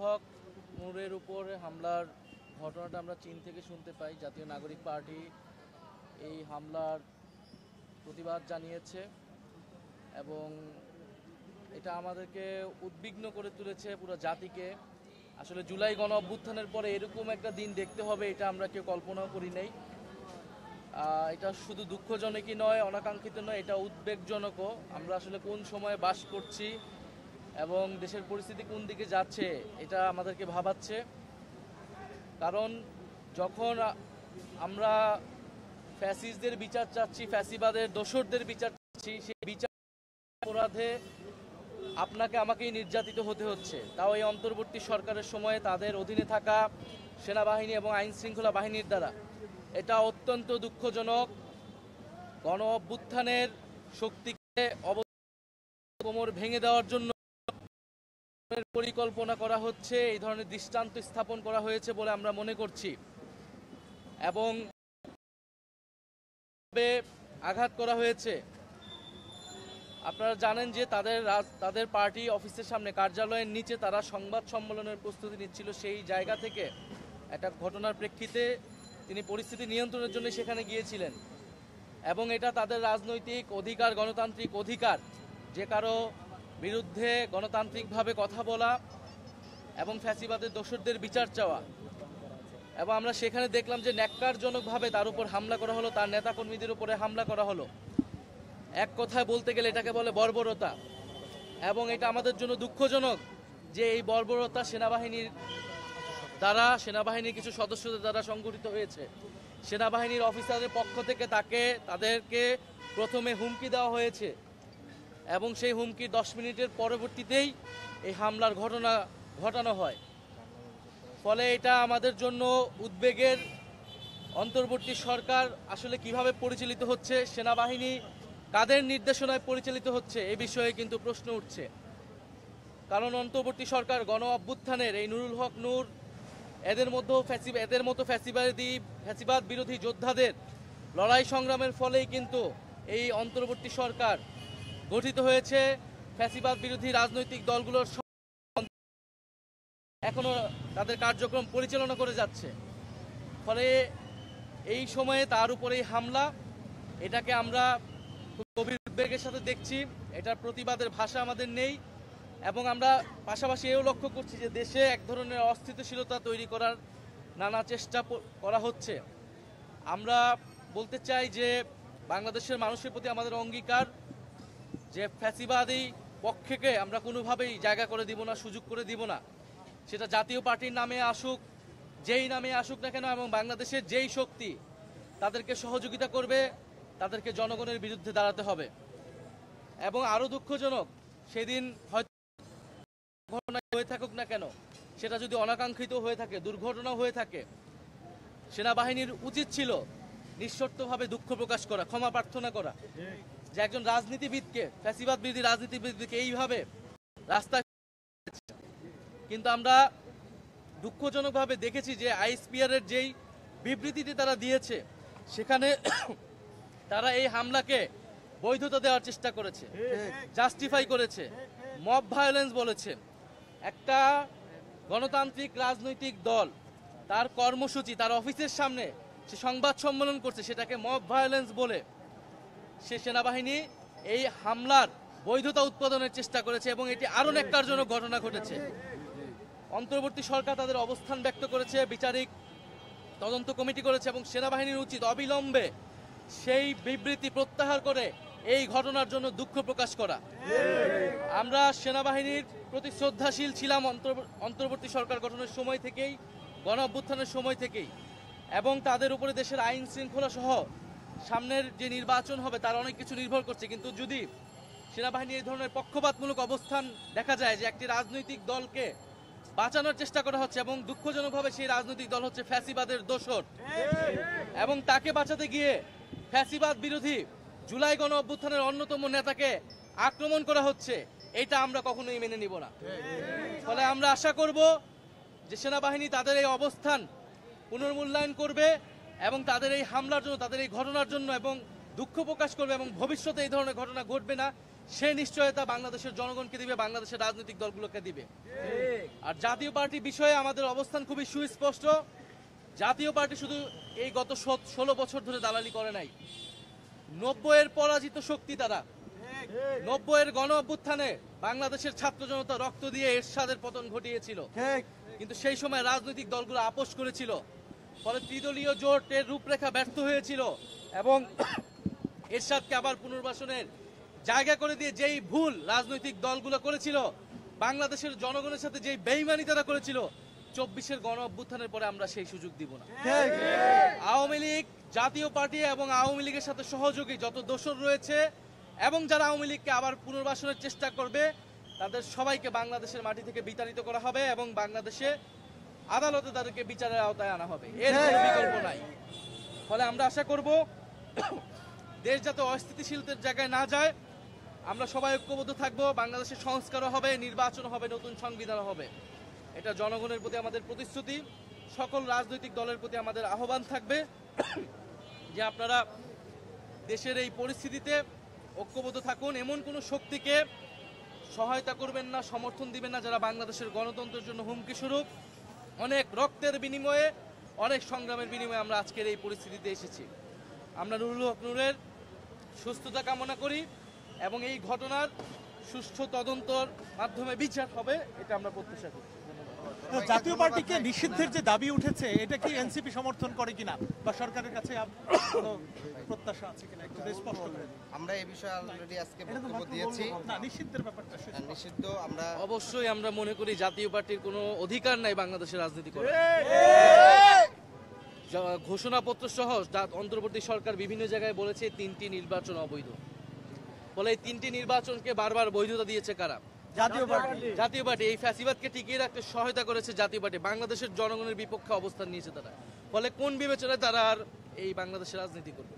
হক নূরের উপর হামলার ঘটনাটা আমরা চীন থেকে শুনতে পাই। জাতীয় নাগরিক পার্টি এই হামলার প্রতিবাদ জানিয়েছে এবং এটা আমাদেরকে উদ্বিগ্ন করে তুলেছে পুরো জাতিকে। আসলে জুলাই গণ অভ্যুত্থানের পরে এরকম একটা দিন দেখতে হবে এটা আমরা কেউ কল্পনাও করি নাই। এটা শুধু দুঃখজনকই নয়, অনাকাঙ্ক্ষিত নয়, এটা উদ্বেগজনকও। আমরা আসলে কোন সময়ে বাস করছি এবং দেশের পরিস্থিতি কোন দিকে যাচ্ছে এটা আমাদেরকে ভাবাচ্ছে। কারণ যখন আমরা ফ্যাসিস্টদের বিচার চাচ্ছি, ফ্যাসিবাদের দোসরদের বিচার চাচ্ছি, সেই বিচার অপরাধে আপনাকে আমাকেই নির্যাতিত হতে হচ্ছে, তাও এই অন্তর্বর্তী সরকারের সময়ে তাদের অধীনে থাকা সেনাবাহিনী এবং আইন শৃঙ্খলা বাহিনীর দ্বারা। এটা অত্যন্ত দুঃখজনক। গণ অভ্যুত্থানের শক্তিকে কোমর ভেঙে দেওয়ার জন্য পরিকল্পনা করা হচ্ছে, এই ধরনের দৃষ্টান্ত স্থাপন করা হয়েছে বলে আমরা মনে করছি এবং আঘাত করা হয়েছে। আপনারা জানেন যে তাদের পার্টি অফিসের সামনে, কার্যালয়ের নিচে তারা সংবাদ সম্মেলনের প্রস্তুতি নিচ্ছিল। সেই জায়গা থেকে একটা ঘটনার প্রেক্ষিতে তিনি পরিস্থিতি নিয়ন্ত্রণের জন্য সেখানে গিয়েছিলেন এবং এটা তাদের রাজনৈতিক অধিকার, গণতান্ত্রিক অধিকার, যে কারো বিরুদ্ধে গণতান্ত্রিকভাবে কথা বলা এবং ফ্যাসিবাদের দোসরদের বিচার চাওয়া। এবং আমরা সেখানে দেখলাম যে ন্যাক্কারজনকভাবে তার উপর হামলা করা হলো, তার নেতাকর্মীদের উপরে হামলা করা হলো। এক কথায় বলতে গেলে এটাকে বলে বর্বরতা এবং এটা আমাদের জন্য দুঃখজনক যে এই বর্বরতা সেনাবাহিনীর দ্বারা, সেনাবাহিনীর কিছু সদস্যদের দ্বারা সংঘটিত হয়েছে। সেনাবাহিনীর অফিসারের পক্ষ থেকে তাদেরকে প্রথমে হুমকি দেওয়া হয়েছে এবং সেই হুমকি 10 মিনিটের পরবর্তীতেই এই হামলার ঘটনা ঘটানো হয়। ফলে এটা আমাদের জন্য উদ্বেগের। অন্তর্বর্তী সরকার আসলে কিভাবে পরিচালিত হচ্ছে, সেনাবাহিনী কাদের নির্দেশনায় পরিচালিত হচ্ছে এ বিষয়ে কিন্তু প্রশ্ন উঠছে। কারণ অন্তর্বর্তী সরকার গণ অভ্যুত্থানের এই নুরুল হক নূর, এদের মতো ফ্যাসিবাদ বিরোধী যোদ্ধাদের লড়াই সংগ্রামের ফলেই কিন্তু এই অন্তর্বর্তী সরকার গঠিত হয়েছে। ফ্যাসিবাদ বিরোধী রাজনৈতিক দলগুলোর এখনো তাদের কার্যক্রম পরিচালনা করে যাচ্ছে। ফলে এই সময়ে তার উপরে হামলা, এটাকে আমরা খুব গভীর উদ্বেগের সাথে দেখছি। এটার প্রতিবাদের ভাষা আমাদের নেই এবং আমরা পাশাপাশি এও লক্ষ্য করছি যে দেশে এক ধরনের অস্থিতিশীলতা তৈরি করার নানা চেষ্টা করা হচ্ছে। আমরা বলতে চাই যে বাংলাদেশের মানুষের প্রতি আমাদের অঙ্গীকার যে ফ্যাসিবাদী পক্ষকে আমরা কোনোভাবেই জায়গা করে দিব না, সুযোগ করে দিব না। সেটা জাতীয় পার্টির নামে আসুক, যেই নামে আসুক না কেন, এবং বাংলাদেশের যেই শক্তি তাদেরকে সহযোগিতা করবে তাদেরকে জনগণের বিরুদ্ধে দাঁড়াতে হবে। এবং আরও দুঃখজনক, সেদিন হয়তো ঘটনা হয়ে থাকুক না কেন, সেটা যদি অনাকাঙ্ক্ষিত হয়ে থাকে, দুর্ঘটনা হয়ে থাকে, সেনাবাহিনীর উচিত ছিল নিঃশর্তভাবে দুঃখ প্রকাশ করা, ক্ষমা প্রার্থনা করা। যে একজন রাজনীতিবিদকে, ফ্যাসিবাদ বিরোধী রাজনীতিবিদকে এইভাবে রাস্তায়, কিন্তু আমরা দুঃখজনকভাবে দেখেছি যে আইএসপিআর এর যেই বিবৃতিটি তারা দিয়েছে সেখানে তারা এই হামলাকে বৈধতা দেওয়ার চেষ্টা করেছে, জাস্টিফাই করেছে, মব ভায়োলেন্স বলেছে। একটা গণতান্ত্রিক রাজনৈতিক দল তার কর্মসূচি, তার অফিসের সামনে সে সংবাদ সম্মেলন করছে, সেটাকে মব ভায়োলেন্স বলে সে সেনাবাহিনী এই হামলার বৈধতা উৎপাদনের চেষ্টা করেছে এবং এটি আরও ন্যাক্কারজনক ঘটনা ঘটেছে। অন্তর্বর্তী সরকার তাদের অবস্থান ব্যক্ত করেছে, বিচারিক তদন্ত কমিটি করেছে এবং সেনাবাহিনীর উচিত অবিলম্বে সেই বিবৃতি প্রত্যাহার করে এই ঘটনার জন্য দুঃখ প্রকাশ করা। আমরা সেনাবাহিনীর প্রতি শ্রদ্ধাশীল ছিলাম অন্তর্বর্তী সরকার গঠনের সময় থেকেই, গণ অভ্যুত্থানের সময় থেকেই, এবং তাদের উপরে দেশের আইন শৃঙ্খলা সহ সামনের যে নির্বাচন হবে তার অনেক কিছু নির্ভর করছে। কিন্তু যদি সেনাবাহিনী এই ধরনের পক্ষপাতমূলক অবস্থান দেখা যায়, যে একটি রাজনৈতিক দলকে বাঁচানোর চেষ্টা করা হচ্ছে এবং দুঃখজনকভাবে সেই রাজনৈতিক দল হচ্ছে ফ্যাসিবাদের দোসর, এবং তাকে বাঁচাতে গিয়ে ফ্যাসিবাদ বিরোধী জুলাই গণ অভ্যুত্থানের অন্যতম নেতাকে আক্রমণ করা হচ্ছে, এটা আমরা কখনোই মেনে নিব না। ফলে আমরা আশা করব যে সেনাবাহিনী তাদের এই অবস্থান পুনর্মূল্যায়ন করবে এবং তাদের এই হামলার জন্য, তাদের এই ঘটনার জন্য এবং দুঃখ প্রকাশ করবে এবং ভবিষ্যতে এই ধরনের ঘটনা ঘটবে না সে নিশ্চয়তা বাংলাদেশের জনগণকে দিবে, বাংলাদেশের রাজনৈতিক দলগুলোকে দিবে। আর আর জাতীয় পার্টি বিষয়ে আমাদের অবস্থান খুবই সুস্পষ্ট। জাতীয় পার্টি শুধু এই গত 16 বছর ধরে দালালি করে নাই। 90-এর পরাজিত শক্তি তারা। 90-এর গণ অভ্যুত্থানে বাংলাদেশের ছাত্র জনতা রক্ত দিয়ে এরশাদের পতন ঘটিয়েছিল, কিন্তু সেই সময় রাজনৈতিক দলগুলো আপোষ করেছিল, ফলে ত্রিদলীয় জোটের রূপরেখা ব্যর্থ হয়েছিল এবং এরশাদকে আবার পুনর্বাসনের জায়গা করে দিয়ে যেই ভুল রাজনৈতিক দলগুলো করেছিল, বাংলাদেশের জনগণের সাথে যেই বেইমানি তারা করেছিল, 24-এর গণ অভ্যুত্থানের পরে আমরা সেই সুযোগ দিব না। আওয়ামী লীগ, জাতীয় পার্টি এবং আওয়ামী লীগের সাথে সহযোগী যত দোসর রয়েছে এবং যারা আওয়ামী লীগকে আবার পুনর্বাসনের চেষ্টা করবে, তাদের সবাইকে বাংলাদেশের মাটি থেকে বিতাড়িত করা হবে এবং বাংলাদেশে আদালতে তাদেরকে বিচারের আওতায় আনা হবে, এর কোনো বিকল্প নাই। ফলে আমরা আশা করব দেশ যাতে অস্থিতিশীলতার জায়গায় না যায়, আমরা সবাই ঐক্যবদ্ধ থাকবো, বাংলাদেশের সংস্কারও হবে, নির্বাচন হবে, নতুন সংবিধান হবে। এটা জনগণের প্রতি আমাদের প্রতিশ্রুতি। সকল রাজনৈতিক দলের প্রতি আমাদের আহ্বান থাকবে যে আপনারা দেশের এই পরিস্থিতিতে ঐক্যবদ্ধ থাকুন, এমন কোনো শক্তিকে সহায়তা করবেন না, সমর্থন দিবেন না যারা বাংলাদেশের গণতন্ত্রের জন্য হুমকি স্বরূপ। অনেক রক্তের বিনিময়ে, অনেক সংগ্রামের বিনিময়ে আমরা আজকের এই পরিস্থিতিতে এসেছি। আমরা নুরুল হক নূরের সুস্থতা কামনা করি এবং এই ঘটনার সুষ্ঠু তদন্তর মাধ্যমে বিচার হবে, এটা আমরা প্রত্যাশা করি। জাতীয় পার্টিকে নিষিদ্ধের যে দাবি উঠেছে, এটা কি এনসিপি সমর্থন করে কিনা বা সরকারের কাছে কোনো প্রত্যাশা আছে কিনা একটু স্পষ্ট করে দিন। আমরা এই বিষয়ে অলরেডি আজকে বক্তব্য দিয়েছি। না, নিষিদ্ধের ব্যাপারটা নিষিদ্ধ আমরা অবশ্যই আমরা মনে করি জাতীয় পার্টির কোনো অধিকার নাই বাংলাদেশের রাজনীতি করার। ঘোষণাপত্র সহ অন্তর্বর্তী সরকার বিভিন্ন জায়গায় বলেছে 3টি নির্বাচন অবৈধ। ফলে এই 3টি নির্বাচনকে বারবার বৈধতা দিয়েছে কারা? জাতীয় পার্টি। জাতীয় পার্টি। এই ফ্যাসিবাদকে টিকিয়ে রাখতে সহায়তা করেছে জাতীয় পার্টি। বাংলাদেশের জনগণের বিপক্ষে অবস্থান নিয়েছে তারা। ফলে কোন বিবেচনায় তারা আর এই বাংলাদেশের রাজনীতি করবে?